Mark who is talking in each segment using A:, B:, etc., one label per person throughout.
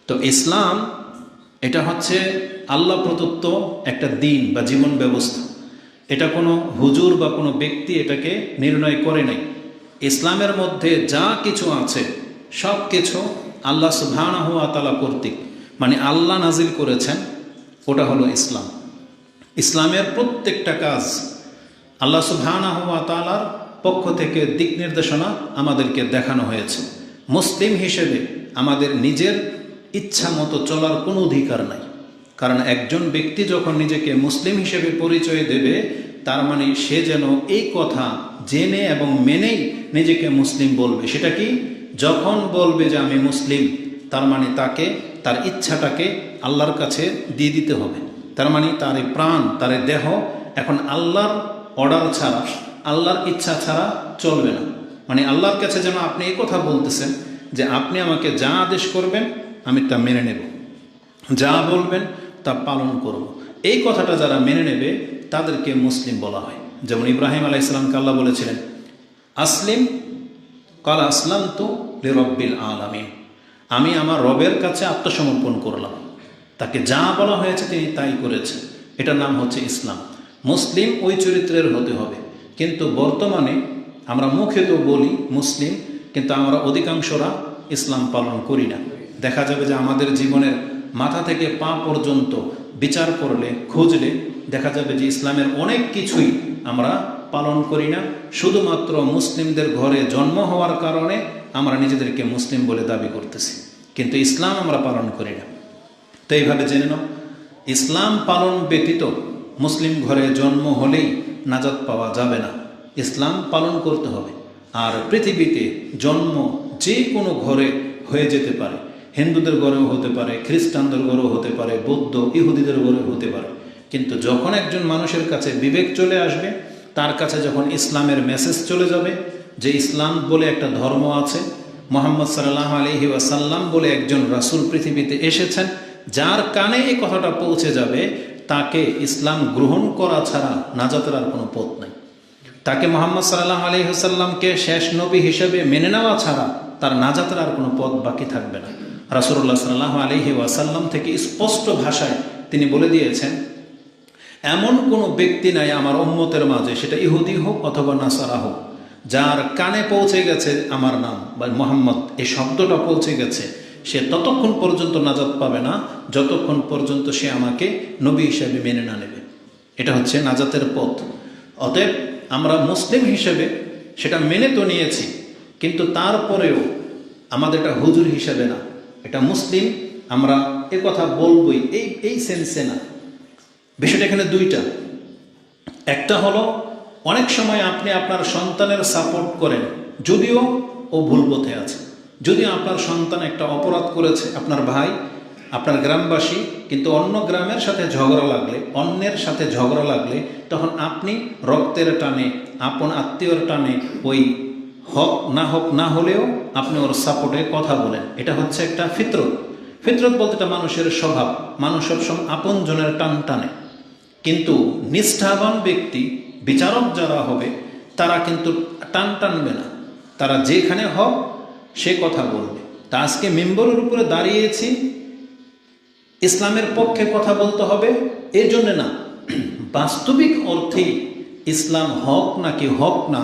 A: তো ইসলাম এটা হচ্ছে আল্লাহ প্রদত্ত একটা দিন বা জীবন ব্যবস্থা। এটা কোনো হুজুর বা কোনো ব্যক্তি এটাকে নির্ণয় করে নাই। ইসলামের মধ্যে যা কিছু আছে সব কিছু আল্লাহ সুবহানাহু ওয়া তাআলা কর্তৃক, মানে আল্লাহ নাজিল করেছেন, ওটা হলো ইসলাম। ইসলামের প্রত্যেকটা কাজ আল্লাহ সুবহানাহু ওয়া তাআলার পক্ষ থেকে দিক নির্দেশনা আমাদেরকে দেখানো হয়েছে। মুসলিম হিসেবে আমাদের নিজের ইচ্ছা মতো চলার কোনো অধিকার নাই। কারণ একজন ব্যক্তি যখন নিজেকে মুসলিম হিসেবে পরিচয় দেবে, তার মানে সে যেন এই কথা জেনে এবং মেনেই নিজেকে মুসলিম বলবে। সেটা কি? যখন বলবে যে আমি মুসলিম, তার মানে তাকে তার ইচ্ছাটাকে আল্লাহর কাছে দিয়ে দিতে হবে। তার মানে তার এই প্রাণ, তার এই দেহ এখন আল্লাহর অর্ডার ছাড়া, আল্লাহর ইচ্ছা ছাড়া চলবে না। মানে আল্লাহর কাছে যেন আপনি এই কথা বলতেছেন যে আপনি আমাকে যা আদেশ করবেন আমি তা মেনে নেব, যা বলবেন তা পালন করব। এই কথাটা যারা মেনে নেবে তাদেরকে মুসলিম বলা হয়। যেমন ইব্রাহিম আলাইহিস সালামকে আল্লাহ বলেছিলেন আসলিম, কাল আসলামতু লিরাব্বিল আলামিন, আমি আমার রবের কাছে আত্মসমর্পণ করলাম। তাকে যা বলা হয়েছে তিনি তাই করেছেন। এটার নাম হচ্ছে ইসলাম। মুসলিম ওই চরিত্রের হতে হবে। কিন্তু বর্তমানে আমরা মুখে তো বলি মুসলিম, কিন্তু আমরা অধিকাংশরা ইসলাম পালন করি না। দেখা যাবে যে আমাদের জীবনের মাথা থেকে পা পর্যন্ত বিচার করলে, খুঁজলে দেখা যাবে যে ইসলামের অনেক কিছুই আমরা পালন করি না। শুধুমাত্র মুসলিমদের ঘরে জন্ম হওয়ার কারণে আমরা নিজেদেরকে মুসলিম বলে দাবি করতেছি, কিন্তু ইসলাম আমরা পালন করি না। তো এইভাবে জেনে নাও, ইসলাম পালন ব্যতীত মুসলিম ঘরে জন্ম হলেই নাজাত পাওয়া যাবে না। ইসলাম পালন করতে হবে। আর পৃথিবীতে জন্ম যে কোনো ঘরে হয়ে যেতে পারে। হিন্দুদের ঘরেও হতে পারে, খ্রিস্টানদের ঘরেও হতে পারে, বৌদ্ধ ইহুদিদের ঘরেও হতে পারে। কিন্তু যখন একজন মানুষের কাছে বিবেক চলে আসবে, তার কাছে যখন ইসলামের মেসেজ চলে যাবে যে ইসলাম বলে একটা ধর্ম আছে, মুহাম্মদ সাল্লাল্লাহু আলাইহি ওয়াসাল্লাম বলে একজন রাসূল পৃথিবীতে এসেছেন, যার কানে এই কথাটা পৌঁছে যাবে, তাকে ইসলাম গ্রহণ করা ছাড়া নাজাতের আর কোনো পথ নাই। তাকে মুহাম্মদ সাল্লাল্লাহু আলাইহি ওয়াসাল্লামকে শেষ নবী হিসেবে মেনে নেওয়া ছাড়া তার নাজাতের আর কোনো পথ বাকি থাকবে না। রাসূলুল্লাহ সাল্লাল্লাহু আলাইহি ওয়াসাল্লাম থেকে স্পষ্ট ভাষায় তিনি বলে দিয়েছেন, এমন কোনো ব্যক্তি নাই আমার উম্মতের মাঝে, সেটা ইহুদি হোক অথবা নাসারা হোক, যার কানে পৌঁছে গেছে আমার নাম বা মুহাম্মদ এই শব্দটা পৌঁছে গেছে, সে ততক্ষণ পর্যন্ত নাজাত পাবে না যতক্ষণ পর্যন্ত সে আমাকে নবী হিসেবে মেনে না নেবে। এটা হচ্ছে নাজাতের পথ। অতএব আমরা মুসলিম হিসেবে সেটা মেনে তো নিয়েছি, কিন্তু তারপরেও আমাদের এটা হুজুর হিসেবে না, এটা মুসলিম আমরা এ কথা বলবই এই সেন্সে না। বিষয়টা এখানে দুইটা। একটা হলো অনেক সময় আপনি আপনার সন্তানের সাপোর্ট করেন যদিও ও ভুল পথে আছে, যদিও আপনার সন্তান একটা অপরাধ করেছে, আপনার ভাই, আপনার গ্রামবাসী, কিন্তু অন্য গ্রামের সাথে ঝগড়া লাগলে, অন্যের সাথে ঝগড়া লাগলে তখন আপনি রক্তের টানে, আপন আত্মীয়র টানে ওই হক না হলেও আপনি ওর সাপোর্টে কথা বলেন। এটা হচ্ছে একটা ফিতরত। ফিতরত বলতে এটা মানুষের স্বভাব, মানুষ সবসময় আপন জনের টান টানে। কিন্তু নিষ্ঠাবান ব্যক্তি, বিচারক যারা হবে, তারা কিন্তু টান টানবে না, তারা যেখানে হক সে কথা বলবে। তা আজকে মেম্বরের উপরে দাঁড়িয়েছি ইসলামের পক্ষে কথা বলতে হবে এই জন্যে না, বাস্তবিক অর্থেই ইসলাম হক নাকি হক না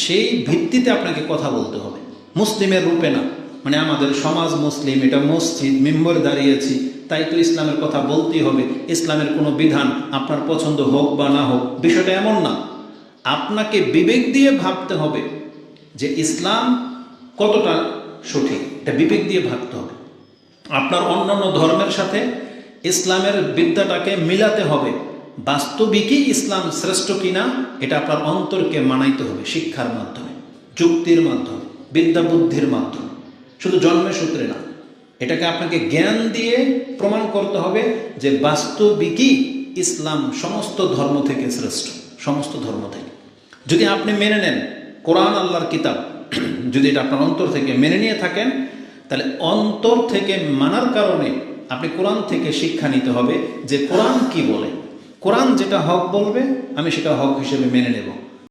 A: সেই ভিত্তিতে আপনাকে কথা বলতে হবে, মুসলিমের রূপে না। মানে আমাদের সমাজ মুসলিম, এটা মসজিদ, মেম্বর দাঁড়িয়েছি তাই তো ইসলামের কথা বলতেই হবে, ইসলামের কোনো বিধান আপনার পছন্দ হোক বা না হোক, বিষয়টা এমন না। আপনাকে বিবেক দিয়ে ভাবতে হবে যে ইসলাম কতটা সঠিক, এটা বিবেক দিয়ে ভাবতে হবে। আপনার অন্যান্য ধর্মের সাথে ইসলামের বিদ্যাটাকে মিলাতে হবে, বাস্তবিকই ইসলাম শ্রেষ্ঠ কিনা এটা আপনার অন্তরকে মানাইতে হবে, শিক্ষার মাধ্যমে, যুক্তির মাধ্যমে, বিদ্যা বুদ্ধির মাধ্যমে, শুধু জন্মের সূত্রে না। এটাকে আপনাকে জ্ঞান দিয়ে প্রমাণ করতে হবে যে বাস্তবিকই ইসলাম সমস্ত ধর্ম থেকে শ্রেষ্ঠ, সমস্ত ধর্ম থেকে। যদি আপনি মেনে নেন কোরআন আল্লাহর কিতাব, যদি এটা আপনার অন্তর থেকে মেনে নিয়ে থাকেন, তাহলে অন্তর থেকে মানার কারণে আপনি কোরআন থেকে শিক্ষা নিতে হবে যে কোরআন কি বলে। কোরআন যেটা হক বলবে আমি সেটা হক হিসেবে মেনে নেব।